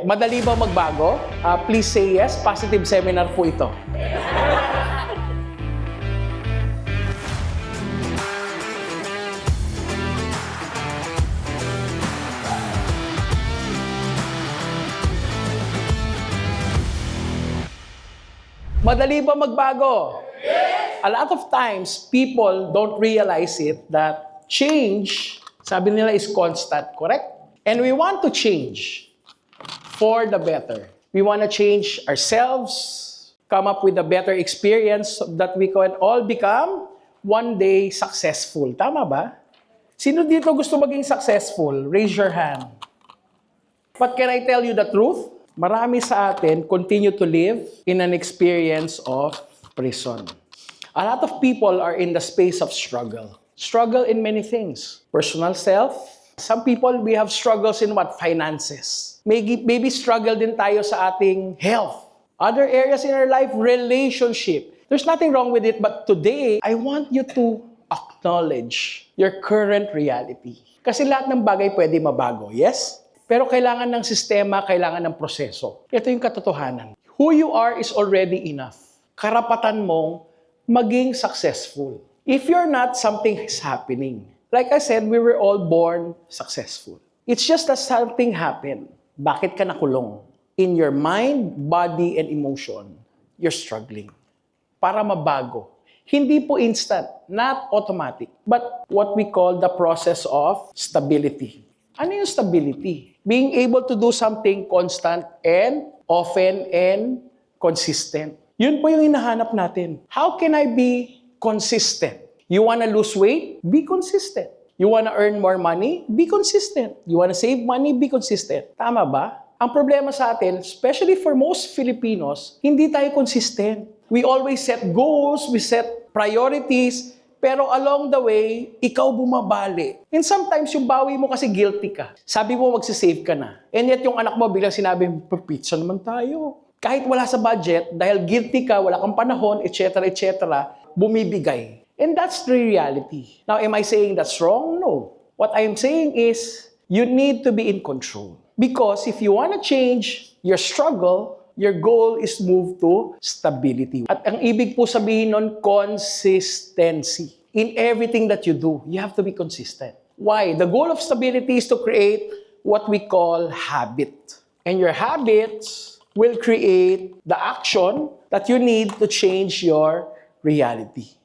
Madali ba magbago? Please say yes. Positive seminar po ito. Madali ba magbago? Yes! A lot of times, people don't realize it that change, sabi nila, is constant, correct? And we want to change for the better. We want to change ourselves, come up with a better experience so that we can all become one day successful. Tama ba? Sino dito gusto maging successful? Raise your hand. But can I tell you the truth? Marami sa atin continue to live in an experience of prison. A lot of people are in the space of struggle. Struggle in many things. Personal self. Some people, we have struggles in what? Finances. Maybe struggle din tayo sa ating health. Other areas in our life, relationship. There's nothing wrong with it, but today, I want you to acknowledge your current reality. Kasi lahat ng bagay pwede mabago, yes? Pero kailangan ng sistema, kailangan ng proseso. Ito yung katotohanan. Who you are is already enough. Karapatan mong maging successful. If you're not, something is happening. Like I said, we were all born successful. It's just that something happened. Bakit ka nakulong? In your mind, body, and emotion, you're struggling. Para mabago. Hindi po instant, not automatic, but what we call the process of stability. Ano yung stability? Being able to do something constant and often and consistent. Yun po yung hinahanap natin. How can I be consistent? You wanna lose weight? Be consistent. You wanna earn more money? Be consistent. You wanna save money? Be consistent. Tama ba? Ang problema sa atin, especially for most Filipinos, hindi tayo consistent. We always set goals, we set priorities, pero along the way, ikaw bumabali. And sometimes yung bawi mo kasi guilty ka. Sabi mo magsisave ka na. And yet yung anak mo bilang sinabi, pizza naman tayo. Kahit wala sa budget, dahil guilty ka, wala kang panahon, etc., bumibigay. And that's the reality. Now, am I saying that's wrong? No. What I am saying is, you need to be in control. Because if you want to change your struggle, your goal is move to stability. At ang ibig po sabihin nun, consistency. In everything that you do, you have to be consistent. Why? The goal of stability is to create what we call habit. And your habits will create the action that you need to change your reality.